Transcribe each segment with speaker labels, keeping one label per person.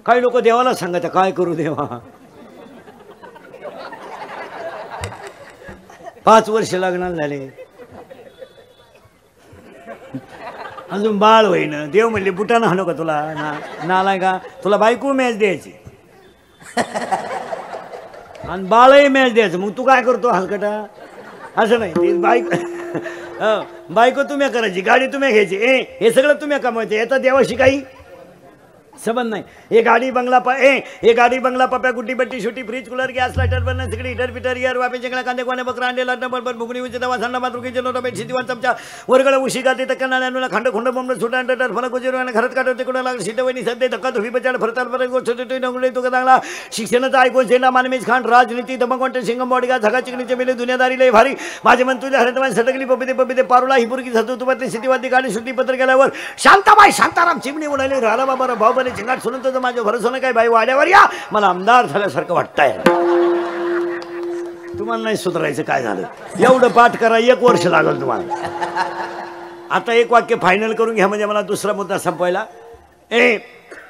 Speaker 1: काही लोक देवाला सांगत काय करू देवा, 5 वर्ष लग्नाला झाले अजून बाळ होईन. देव म्हणले बुटानं हाणू का तुला, नालाय का, तुला बायको मॅच द्यायची आणि बाळही मॅच द्यायचं, मग तू काय करतो हलकटा. असं नाही, ती बायको तुम्ही करायची, गाडी तुम्ही घ्यायची, हे सगळं तुम्ही कमवायचं, याचा देवाशी काही संबंध नाही. हे गाडी बंगला पप्या गुड्डी बट्टी छोटी फ्रीज कूलर गॅस लाइटर बनणं सगळी हिटर पिटर गिअर वापे चंगळा कांदे कोणे बकरा अंडे लाटणं बडबड भुगणी उंची दवा थंड मातृकीचे नोटा बेट शिदिवान चमचा वरगळ उशी गाते तक्कना नानूला खंड खुंड बोंबड सुटा अंडर फलक उजीरवाने घरात काढते कोणा लाग शिटवणी सध्या धक्का धुवी बचाड फरताल परत गोष्ट छोटी नंगळे तो चांगला शिक्षणाचा ऐकून सेना मानमेज खान राजनीती दमकवंट सिंगम बॉडीगा झगा चिकणीचे मेले दुनियादारी लय भारी माझे मन तुझ्या हरतमान सटकली पबिते पारुला ही पुरगी सतू तुपातली सिटीवादी गाडी सुट्टी पत्र गेल्यावर शांताबाई शांताराम चिमणी उडाले राला बाबा भाऊबले चिंगाट सुनत तर माझ्या भरोसा नाही काय बाई वाड्यावर या मला आमदार झाल्यासारखं वाटतंय. तुम्हाला नाही सुधारायचं काय झालं, एवढं पाठ करा 1 वर्ष लागल तुम्हाला. आता एक वाक्य फायनल करून घ्या म्हणजे मला दुसरा मुद्दा संपवायला.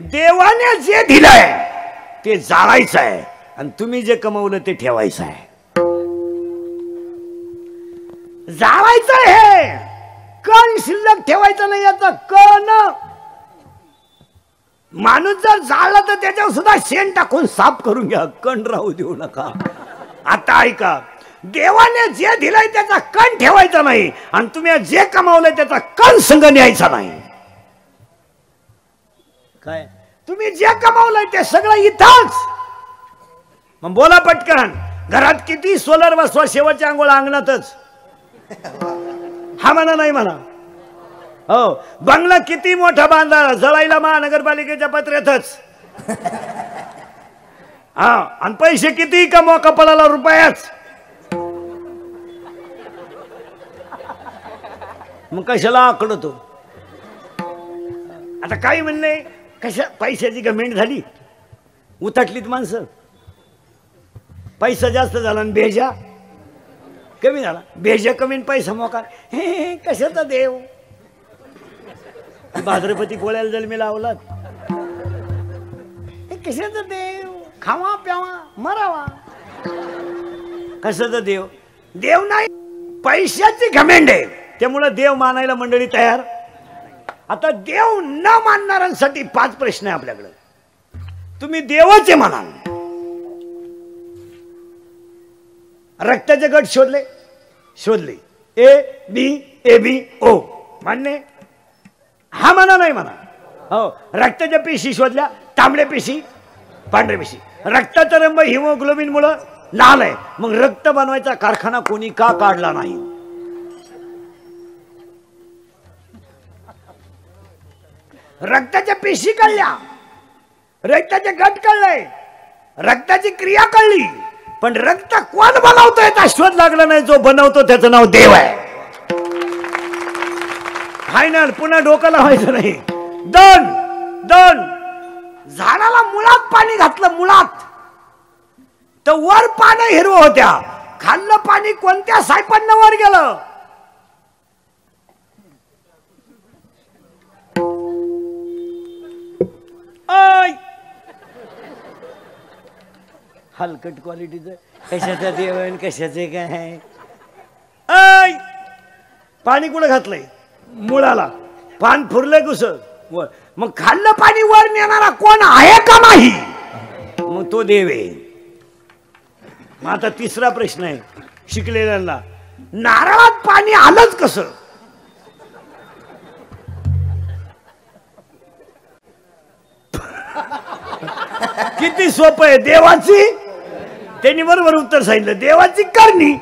Speaker 1: देवाने जे दिलंय ते जाळायचं आहे आणि तुम्ही जे कमवलं ते ठेवायचं आहे. जाळायचं आहे, कण शिल्लक ठेवायचं नाही. आता कण माणूस जर जाळला तर त्याच्यावर सुद्धा शेण टाकून साफ करून घ्या, कण राहू देऊ नका. आता ऐका, देवाने जे दिलंय त्याचा कण ठेवायचा नाही आणि तुम्ही जे कमावलंय त्याचा कण संग न्यायचा नाही. काय तुम्ही जे कमावलंय ते सगळं इथंच. मग बोला पटकन, घरात किती सोलर बसवा, शेवटच्या आंघोळ अंगणातच. हा म्हणा नाही म्हणा. हो, बंगला किती मोठा बांधा, जळायला महानगरपालिकेच्या पत्र्यातच. हा, आणि पैसे किती कमवा, कपाळाला रुपयाच. मग कशाला आकडतो. आता काही म्हणणे कशा पैशाची गमेंट झाली, उतटलीत माणसं. पैसा जास्त झाला आणि भेजा कमी झाला. भेजा कमी पैसा मोका. हे कशाचा देव, भाद्रपती पोळ्याला जन्मी लावलात. कशाचा देव, खावा प्यावा मरावा. कशाचा देव, देव नाही, पैशाची घमेंड आहे. त्यामुळे देव मानायला मंडळी तयार. आता देव न मानणाऱ्यांसाठी 5 प्रश्न आहे आपल्याकडे. तुम्ही देवाचे मानाल. रक्ताचे गट शोधले A B O मान्य. हा म्हणा नाही म्हणा. हो, रक्ताच्या पेशी शोधल्या, तांबड्या पेशी पांढऱ्या पेशी. रक्ताचा रंग हिमोग्लोबिन मुळे लाल आहे. मग रक्त बनवायचा कारखाना कोणी का काढला नाही. रक्ताच्या पेशी कळल्या, रक्ताचे गट कळले, रक्ताची क्रिया कळली, पण रक्त कोण बनवतो याचा शोध लागला नाही. जो बनवतो त्याचं नाव देव आहे. फायनल, पुन्हा डोकं लावायचं नाही. दोन झाडाला मुळात पाणी घातलं, मुळात तर वर पानं हिरवं होत्या. खाल्लं पाणी कोणत्या सायपांना वर गेलं. हलकट क्वालिटीचं. कशाचा देव आहे कशाचे काय आहे. पाणी कुठं घातलंय, मुळाला. पान फुरलंय कुस. मग खाल्लं पाणी वर नेणारा कोण आहे का नाही, मग तो देव आहे. मग आता तिसरा प्रश्न आहे शिकलेल्यांना, नारळात पाणी आलंच कसं. किती सोपं आहे. देवाची, त्यांनी बरोबर उत्तर सांगितलं, देवाची करणी.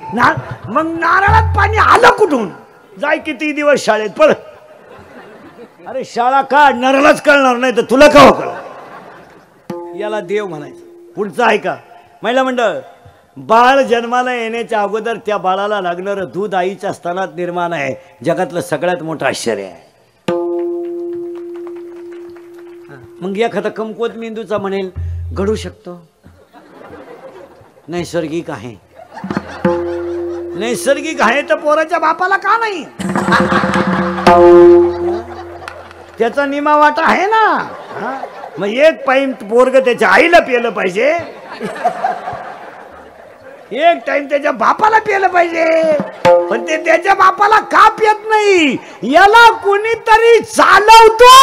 Speaker 1: मग नारळात पाणी आलं कुठून. जाय किती दिवस शाळेत पळ. अरे शाळा काढणाऱ्यालाच कळणार नाही तर तुला का कळ. याला देव म्हणायचं. पुढचं ऐका, महिला मंडळ. बाळ जन्माला येण्याच्या अगोदर त्या बाळाला लागणारं दूध आईच्या स्तनात निर्माण आहे. जगातलं सगळ्यात मोठं आश्चर्य आहे. मग एखादा कमकुवत मेंदूचा म्हणेल घडू शकतो. नैसर्गिक आहे. नैसर्गिक आहे तर पोराच्या बापाला का नाही. त्याचा निमा वाटा आहे ना. मग एक टाइम पोरग त्याच्या आईला पिलं पाहिजे, एक टाइम त्याच्या बापाला पिलं पाहिजे, पण ते त्याच्या बापाला का पियत नाही? याला कोणीतरी चालवतो.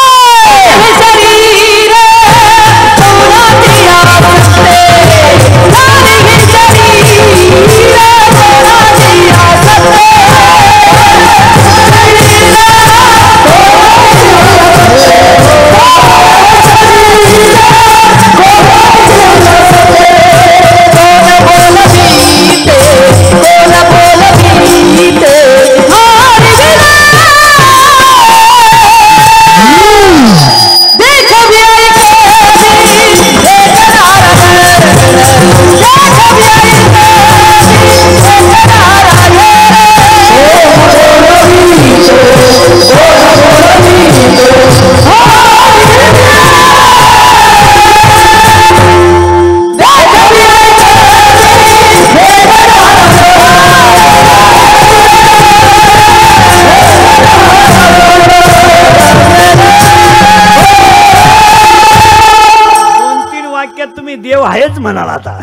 Speaker 1: देव आहेच म्हणाला. आता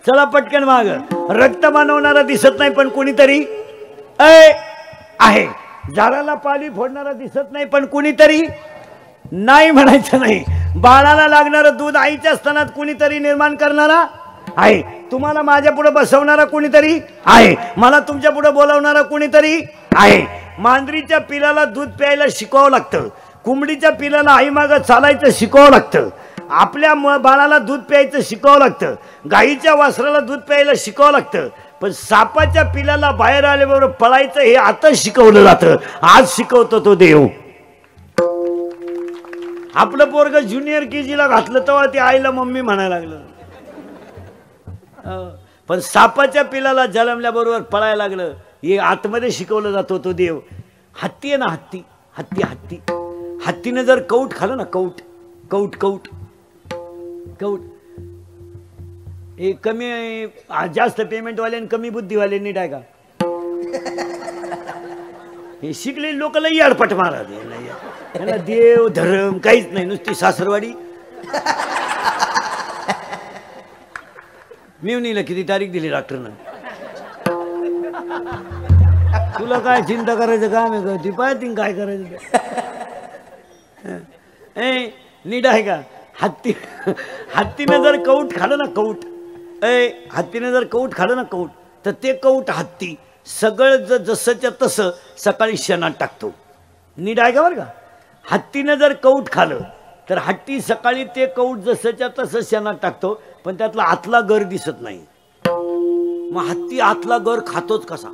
Speaker 1: चला पटकन माग. रक्त बनवणारा दिसत नाही पण कोणीतरी आहे. झाडाला पाली फोडणारा दिसत नाही पण कोणीतरी नाही म्हणायचं नाही. बाळाला लागणारं दूध आईच्या स्तनात कोणीतरी निर्माण करणारा आहे. तुम्हाला माझ्या पुढे बसवणारा कोणीतरी आहे. मला तुमच्या पुढे बोलावणारा कोणीतरी आहे. मांजरीच्या पिलाला दूध प्यायला शिकवावं लागतं. कोंबडीच्या पिलाला आई मागं चालायचं शिकवावं लागतं. आपल्या बाळाला दूध प्यायचं शिकवावं लागतं. गाईच्या वासराला दूध प्यायला शिकवावं लागतं. पण सापाच्या पिलाला बाहेर आल्याबरोबर पळायचं हे आता शिकवलं जातं. आज शिकवतो तो देव. आपलं पोरग ज्युनियर केजीला घातलं तेव्हा ते आईला मम्मी म्हणायला लागलं. पण सापाच्या पिलाला जन्मल्याबरोबर पळायला लागलं हे आतमध्ये शिकवलं जातो तो देव. हत्ती आहे ना, हत्ती हत्ती हत्ती हत्तीनं जर कौट खाल्लं ना, कौट कौट कौट कौट हे कमी जास्त पेमेंटवाले आणि कमी बुद्धीवाल्यांनी काय का हे शिकले लोक लई अडपट मारा. त्यांना देव धर्म काहीच नाही, नुसती सासरवाडी. मेवणीला किती तारीख दिली डॉक्टरनं? तुला काय चिंता करायचं काम आहे का? ती पाहती काय करायचं. नीट आहे का? हत्तीनं जर कौट खाल्लं ना, कौट हत्तीनं जर कौट खाल्लं ना, कौट तर ते कौट हत्ती सगळं जसंच्या तसं सकाळी शेणात टाकतो. नीट आहे का बरं का? हत्तीनं जर कौट खाल्लं तर हत्ती सकाळी ते कौट जसंच्या तसं शेणात टाकतो, पण त्यातला आतला गर दिसत नाही. मग हत्ती आतला गर खातोच कसा?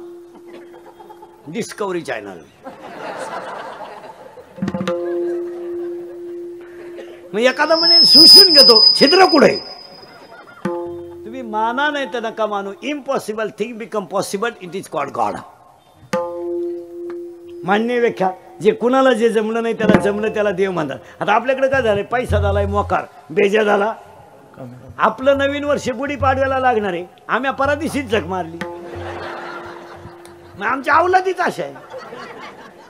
Speaker 1: Discovery channel. मग एखादा म्हणे शोषून घेतो, छिद्र कुठे? तुम्ही माना नाही तर नका मानू. Impossible thing become possible, it is called God. मान्य व्याख्या. जे कुणाला जे जमलं नाही त्याला जमलं त्याला देव म्हणतात. आता आपल्याकडे काय झालंय? पैसा झालाय मोकार, बेजा झाला. आपलं नवीन वर्ष गुढीपाडव्याला लागणार आहे, आम्ही परादिशीच झक मारली. मग आमच्या अवलादीच अशा आहे.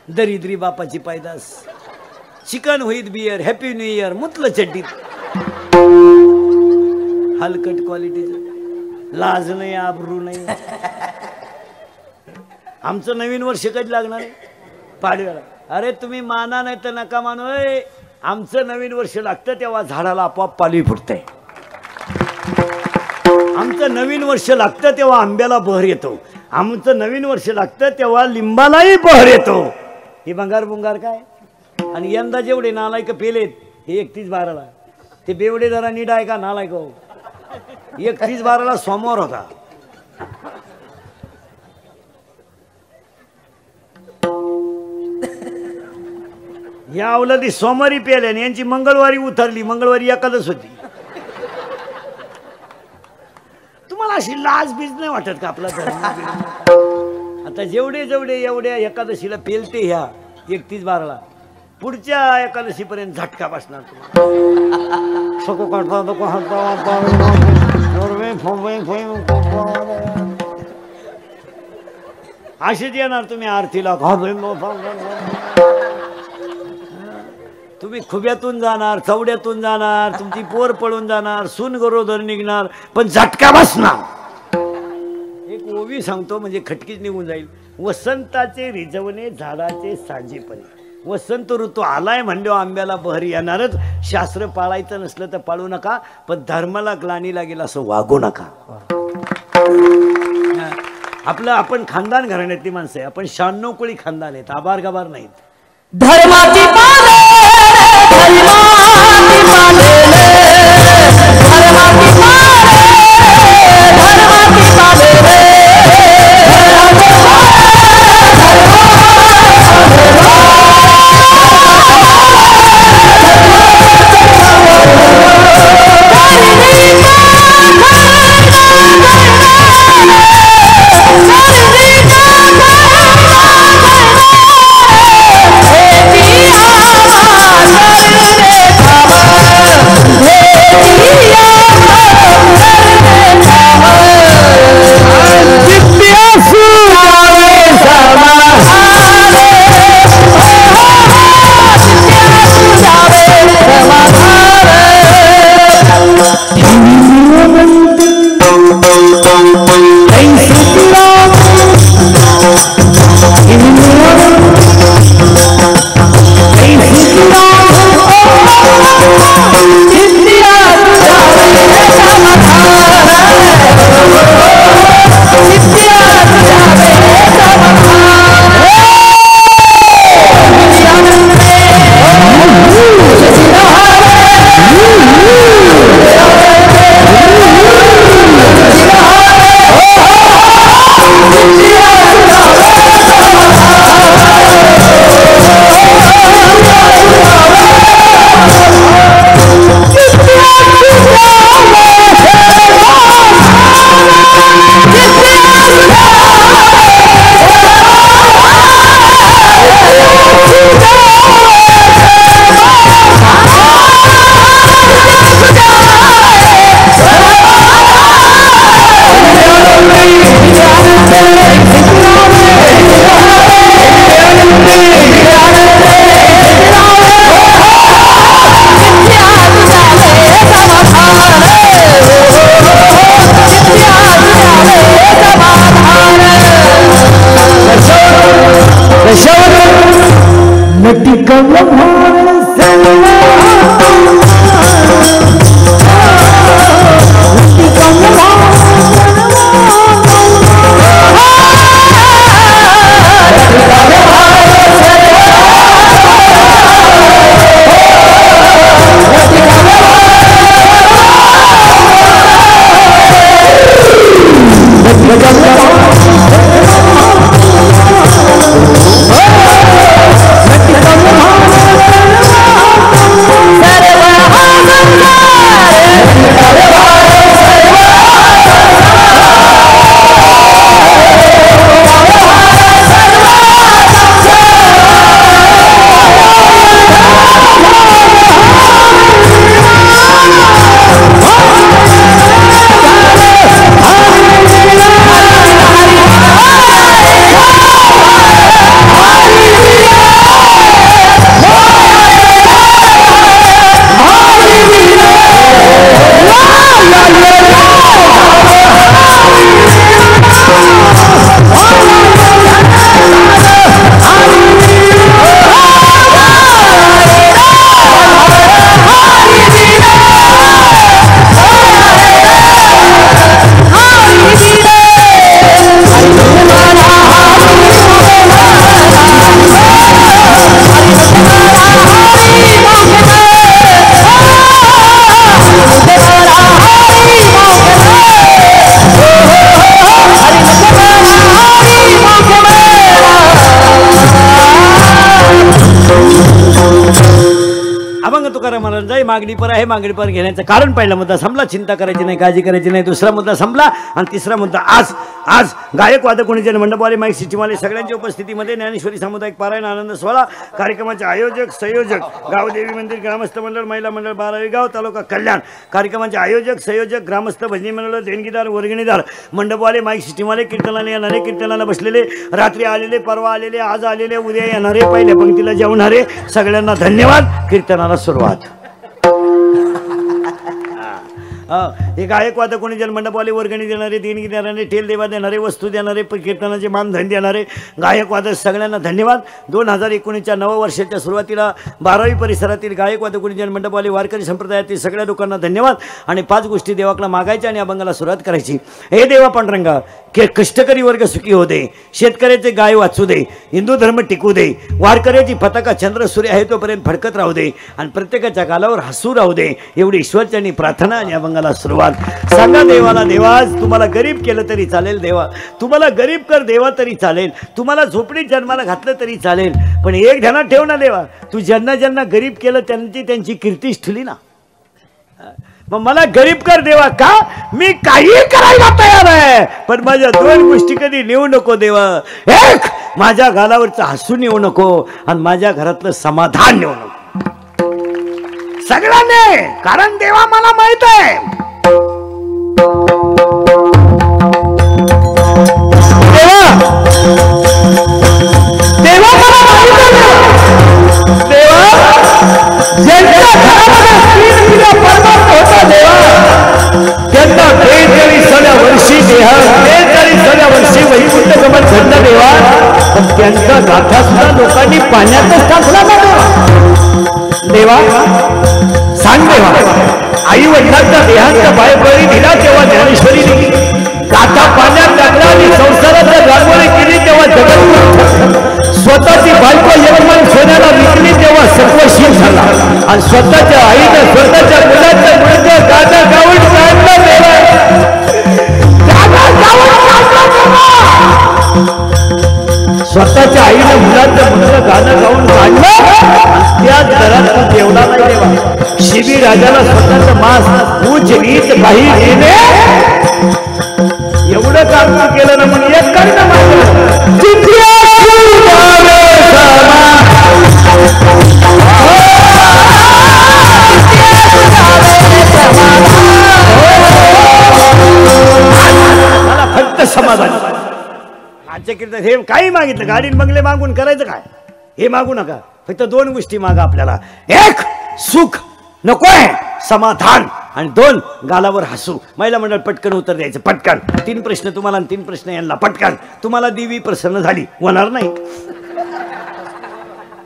Speaker 1: दरिद्री बापाची पैदास. चिकन होईत बियर, हॅपी न्यू इयर मुतलं चड्डीत. हलकट क्वालिटीचं. लाज नाही, आबरू नाही. आमचं नवीन वर्ष कधी लागणार आहे? पाडव्याला. अरे तुम्ही माना नाही तर नका मानू. आमचं नवीन वर्ष लागतं तेव्हा झाडाला आपोआप पालवी फुटते. आमचं नवीन वर्ष लागतं तेव्हा आंब्याला बहर येतो. आमचं नवीन वर्ष लागतं तेव्हा लिंबालाही बहर येतो. हे भंगार बुंगार काय? आणि यंदा जेवढे नालायक पेलेत हे 31/12ला. ते बेवडे जरा नीट आहे का? नालायक हो. 31/12ला सोमवार होता. या अवलादी सोमवारी पेल्या आणि यांची मंगळवारी उतरली. मंगळवारी एकादश होती. तुम्हाला अशी लाज बीज नाही वाटत का आपला धर्म? आता जेवढे जेवढे एवढ्या एकादशीला पेलते ह्या 31/12ला, पुढच्या एकादशीपर्यंत झटका बसणार. असेच येणार तुम्ही आरतीला. तुम्ही खुब्यातून जाणार, चवड्यातून जाणार, तुमची पोर पळून जाणार, सून गरोदर निघणार, पण झटका बसणार. एक ओवी सांगतो म्हणजे खटकीच निघून जाईल. वसंताचे रिजवणे झाडाचे सांजेपणे. वसंत ऋतू आलाय म्हणजे आंब्याला बहर येणारच. शास्त्र पाळायचं नसलं तर पाळू नका, पण धर्माला ग्लानीला गेला असं वागू नका. आपलं आपण खानदान घराण्यातली माणसं आहे. आपण 96 कोळी खानदान आहेत, आभार गबार नाहीत.
Speaker 2: धर्माची पाले
Speaker 1: मागणी पर आहे, मागणी पर घेण्याचं कारण पहिला मुद्दा संपला, चिंता करायची नाही, काळजी करायची नाही, दुसरा मुद्दा संपला. आणि तिसरा मुद्दा आज गायक वादक कोणी जन मंडपवाले माईक सिस्टीमवाले सगळ्यांच्या उपस्थितीमध्ये ज्ञानेश्वरी सामुदायिक पारायण आनंद सोहळा कार्यक्रमाचे आयोजक संयोजक गावदेवी मंदिर ग्रामस्थ मंडळ महिला मंडळ 12वी गाव तालुका कल्याण. कार्यक्रमाचे आयोजक संयोजक ग्रामस्थ भजनी मंडळ देणगीदार वर्गणीदार मंडपवाले माईक सिस्टीमवाले कीर्तनाला येणारे कीर्तनाला बसलेले रात्री आलेले परवा आलेले आज आलेले उद्या येणारे पहिल्या पंक्तीला जेवणारे सगळ्यांना धन्यवाद. कीर्तनाला सुरुवात. हे गायक वादक कोणी जन मंडपवाले वर्गणी देणारे देणगी देणारे ठेल देवा देणारे वस्तू देणारे कीर्तनाचे मानधन देणारे गायक वादक सगळ्यांना धन्यवाद. 2019च्या नववर्षाच्या सुरुवातीला 12वी परिसरातील गायक वादक कोणी जन मंडपवाले वारकरी संप्रदायातील सगळ्या लोकांना धन्यवाद. आणि 5 गोष्टी देवाकडे मागायच्या आणि अभंगाला सुरुवात करायची. हे देवा पांडुरंगा कष्टकरी वर्ग सुखी हो दे, शेतकऱ्याचे गाय वाचू दे, हिंदू धर्म टिकू दे, वारकऱ्याची पताका चंद्र सूर्य आहे तोपर्यंत फडकत राहू दे आणि प्रत्येकाच्या गालावर हसू राहू दे. एवढी ईश्वरचरणी प्रार्थना आणि अभंगाला सुरुवात. सांगा देवाला, देवा तुम्हाला गरीब केलं तरी चालेल, देवा तुम्हाला गरीब कर देवा तरी चालेल, तुम्हाला झोपडीत जन्माला घातलं तरी चालेल, पण एक ध्यानात ठेव ना देवा, तू ज्यांना ज्यांना गरीब केलं त्यांची कीर्तीच ठेवली ना. मग मला गरीब कर देवा, का मी काही करायला तयार आहे, पण माझ्या 2 गोष्टी कधी नेऊ नको देवा. एक, माझ्या गालावरचं हसून येऊ नको आणि माझ्या घरातलं समाधान नेऊ नको सगळ्यांनी, कारण देवा मला माहित आहे देवा मला माहित आहे देवा ज्यांच्या त्यांना 43व्या वर्षी देहा 43व्या वर्षी वैकुंठ गमन घडलं देवा, पण त्यांचा गाथा सुद्धा लोकांनी पाण्यातच टाकला ना देवा. सांग देवा, आई वडिलांचा देहांचा बायबळी दिला तेव्हा ज्ञानेश्वरीने गाथा पाण्यात टाकला आणि संसाराच्या रांगोळी केली तेव्हा जगत, स्वतःची बायको यजमान सोन्याला विकली तेव्हा सर्वशील झाला आणि स्वतःच्या आईने स्वतःच्या मुलाच्या मुलीच्या गाथा गाऊन काढलं देवा. स्वतःच्या आईने मुलाचं मुलं गाणं गाऊन काढलं, त्याच घरात जेवला नाही देवा. शिबी राजाला स्वतःचं मांस उच्च नीच काही देणे एवढं काम केलं ना, म्हणून एक करणं मागलं मला फक्त समाधान. आजच्या कीर्तन हे काही मागितलं, गाडी बंगले मागून करायचं काय, हे मागू नका. फक्त 2 गोष्टी मागा आपल्याला. एक, सुख नकोय, समाधान, आणि 2, गालावर हसू. महिला मंडळ पटकन उत्तर द्यायचं, पटकन. 3 प्रश्न तुम्हाला आणि 3 प्रश्न यांना, पटकन. तुम्हाला देवी प्रसन्न झाली, होणार नाही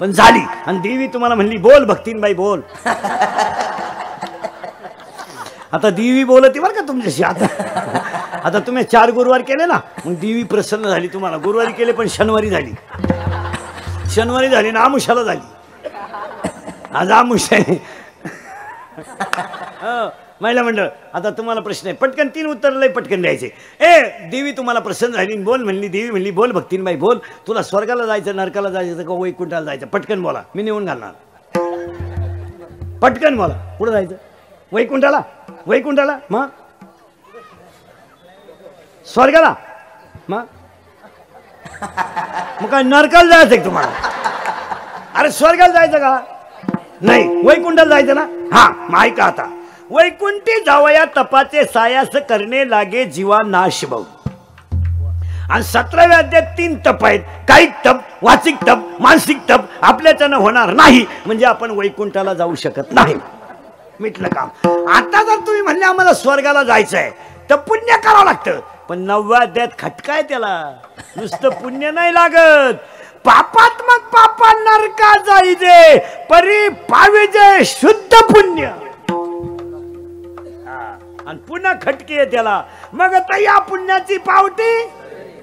Speaker 1: पण झाली, आणि देवी तुम्हाला म्हणली बोल भक्तीनबाई बोल. आता देवी बोलती बरं का तुमच्याशी. आता तुम्ही 4 गुरुवार केले ना, मग देवी प्रसन्न झाली तुम्हाला. गुरुवारी केले पण शनिवारी झाली, शनिवारी झाली ना आमुषाला झाली. आज आमुष आहे. महिला मंडळ आता तुम्हाला प्रश्न आहे, पटकन 3 उत्तर लय पटकन द्यायचे. देवी तुम्हाला प्रसन्न झाली, बोल म्हणली. देवी म्हणली बोल भक्तीनबाई बोल, तुला स्वर्गाला जायचं नरकाला जायचं का वैकुंठाला जायचं, पटकन बोला, मी नेऊन घालणार. पटकन बोला, कुठं जायचं, वैकुंठाला. वैकुंठाला मग स्वर्गाला, मग काय नरकाला जायचं तुम्हाला. अरे स्वर्गाला जायचं का नाही, वैकुंठाला जायचं ना. हा मग ऐका आता, वैकुंठी जावया तपाचे सायास करणे लागे जीवा नाश भाऊ. आणि 17व्या अध्यायात 3 तप आहेत. कायिक तप, वाचिक तप, मानसिक तप. आपल्याच्यानं होणार नाही म्हणजे आपण वैकुंठाला जाऊ शकत नाही. मिटलं काम. आता जर तुम्ही म्हणले आम्हाला स्वर्गाला जायचंय तर पुण्य करावं लागतं, पण 9व्या अध्यायात खटकाय त्याला, नुसतं पुण्य नाही लागत. पापात्मक पापा नरका जायचे परी पाविजे शुद्ध पुण्य. आणि पुन्हा खटके त्याला. मग आता या पुण्याची पावती,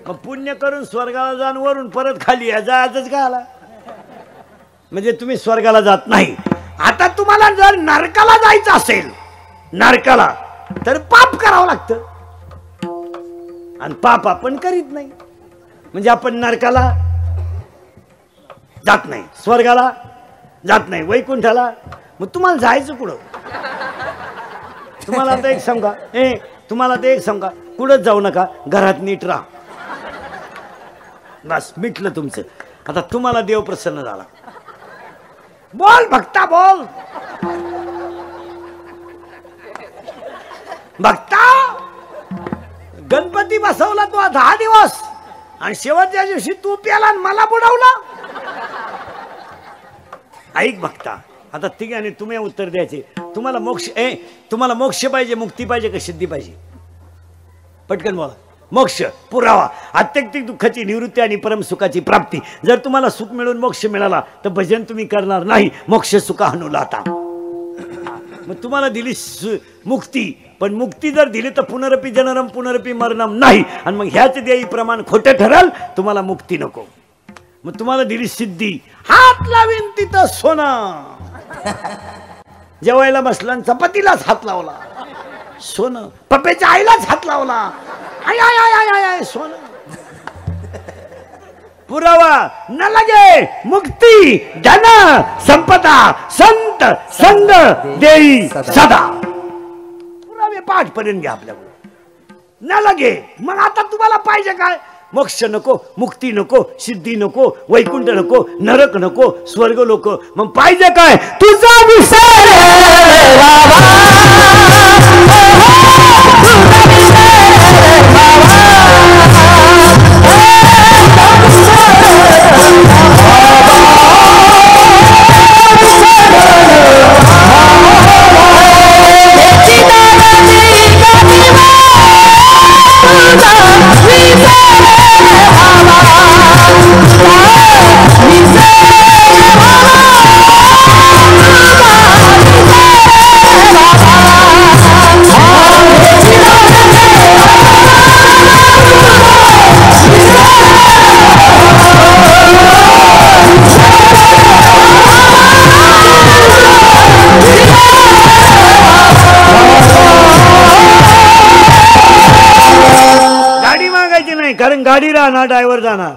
Speaker 1: मग पुण्य करून स्वर्गाला जाऊन वरून परत खाली जायचंच का आला, म्हणजे तुम्ही स्वर्गाला जात नाही. आता तुम्हाला जर नरकाला जायचं असेल, नरकाला, तर पाप करावं लागतं. आणि पाप आपण करीत नाही म्हणजे आपण नरकाला जात नाही, स्वर्गाला जात नाही, वैकुंठाला मग तुम्हाला जायचं कुठं? तुम्हाला आता एक सांगा, तुम्हाला ते एक सांगा, कुठंच जाऊ नका, घरात नीट राहा. बस मिटलं तुमचं. आता तुम्हाला देव प्रसन्न झाला. बोल भक्ता बोल. भक्ता, गणपती बसवला तू 10 दिवस आणि शेवटच्या दिवशी तू प्याला आणि मला बुडवला. ऐक भक्ता, आता तिघांनी तुम्ही उत्तर द्यायचे. तुम्हाला मोक्ष पाहिजे, मुक्ती पाहिजे का सिद्धी पाहिजे? पटकन बोला. मोक्ष पुरावा, अत्यंतिक दुःखाची निवृत्ती आणि परमसुखाची प्राप्ती. जर तुम्हाला सुख मिळून मोक्ष मिळाला तर भजन तुम्ही करणार नाही. मोक्ष सुखा अनुलाता. मग तुम्हाला दिली मुक्ती, पण मुक्ती जर दिली तर पुनरपी जननम पुनरपी मरणम नाही. आणि मग ह्याच देई प्रमाण खोटं ठरल, तुम्हाला मुक्ती नको. मग तुम्हाला दिली सिद्धी, हात लावीन तिथं सोनं. जेवायला बसला चपातीलाच हात लावला, सोनं. पप्पेच्या आईलाच हात लावला, I I I I I सोनं. पुरावा न लगे मुक्ती धन संपदा संत संग देई सदा. पुरावे पाठ पर्यंत घ्या आपल्याकडे. न लगे, मग आता तुम्हाला पाहिजे काय? मोक्ष नको, मुक्ती नको, सिद्धी नको, वैकुंठ नको, नरक नको, स्वर्ग लोक. मग पाहिजे काय? तुझा विसर कारण गाडी राहणार, ड्रायव्हर जाणार.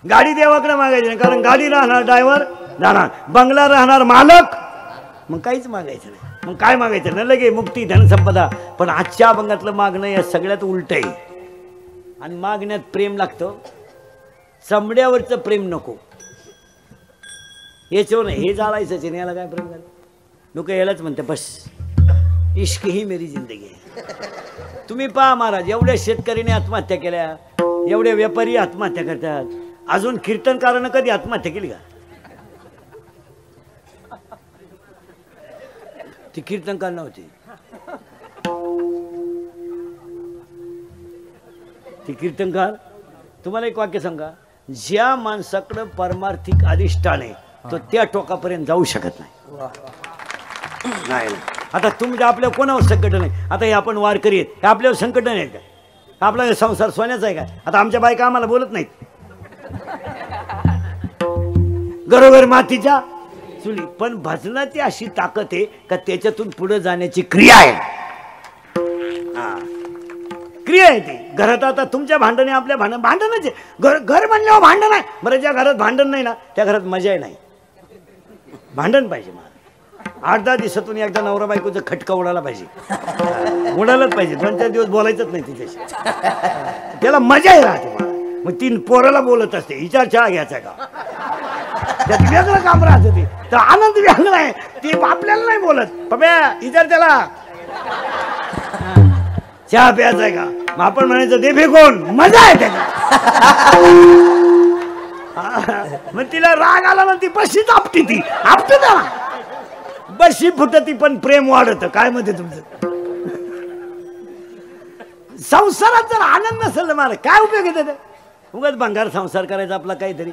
Speaker 1: गाडी देवाकडे मागायची नाही, कारण गाडी राहणार, ड्रायव्हर जाणार. बंगला राहणार, मालक. मग काहीच मागायचं नाही. मग काय मागायचं? न लगे मुक्ती धनसंपदा. पण आजच्या अभंगातलं मागणं या सगळ्यात उलट आहे. आणि मागण्यात प्रेम लागतं, चमड्यावरचं प्रेम नको. याच्यावर नाही, हे जाळायचंच आहे. याला काय प्रेम झालं? लोक यालाच म्हणते बस इश्क ही मेरी जिंदगी आहे. तुम्ही पहा महाराज, एवढ्या शेतकऱ्याने आत्महत्या केल्या, एवढे व्यापारी आत्महत्या करतात. अजून कीर्तनकारानं कधी आत्महत्या केली का? ती कीर्तनकार नव्हती, ती कीर्तनकार. तुम्हाला एक वाक्य सांगा, ज्या माणसाकडं परमार्थिक अधिष्ठान आहे तो त्या टोकापर्यंत जाऊ शकत नाही. नाही. आता तुमच्या आपल्या कोणावर संकट नाही. आता हे आपण वारकरी आहेत, हे आपल्यावर संकट नाही का? आपला संसार सोन्याचा आहे का? आता आमच्या बायका आम्हाला बोलत नाहीत, घरोघर मातीच्या चुली. पण भजनाची अशी ताकद आहे का त्याच्यातून पुढे जाण्याची क्रिया आहे. क्रिया आहे ती. घरात आता तुमच्या भांडणे आपल्या भांडणच आहे. घर म्हणल्यावर भांडण आहे. बरं, ज्या घरात भांडण नाही ना त्या घरात मजा नाही. भांडण पाहिजे. 8-10 दिवसातून एकदा नवरा बायकोचं खटका उडाला पाहिजे, उडालच पाहिजे. 2-4 दिवस बोलायचंच नाही तिच्याशी, त्याला मजा राहते. मग 3 पोराला बोलत असते, हिचा चहा घ्यायचा का? त्यात वेगळं काम राहत ते, तर आनंद वेगळा आहे. ते आपल्याला नाही बोलत, पप्या विचार त्याला चहा प्यायचा आहे का? मग आपण म्हणायचं दे फेकून, मजा आहे त्याला. मग तिला राग आला ना, ती बशीच आपटी, ती आपते त्याला बशी फुटती, पण प्रेम वाढत. काय म्हणते तुमचं? संसारात जर आनंद नसेल ना मला काय उपयोग येते? उगाच भंगार संसार करायचा आपला काहीतरी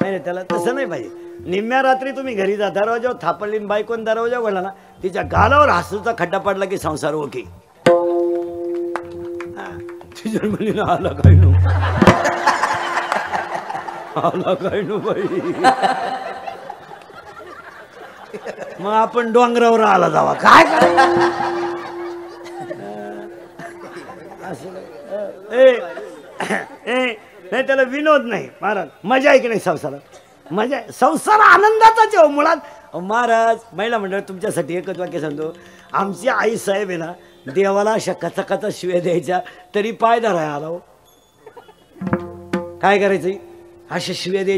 Speaker 1: नाही. त्याला तसं नाही पाहिजे. निम्म्या रात्री तुम्ही घरी जा, दरवाजावर थापडली बायकोन दरवाजा वळला ना, तिच्या गालावर हसूचा खड्डा पडला की संसार ओके. तुझ्या मुलीनं आला काय नो, आला काय नो बाई. मग आपण डोंगरावर आला जावा, काय नाही. त्याला विनोद नाही महाराज, मजा आहे की नाही संसारात? म्हणजे संसार आनंदाचाच आहे हो मुळात. महाराज महिला मंडळ तुमच्यासाठी एकच वाक्य सांगतो. आमची आई साहेब आहे ना, देवाला अशा कचा शिव्या द्यायच्या तरी पाय धराय आला हो. काय करायचं, अशा शिव्या द्यायच्या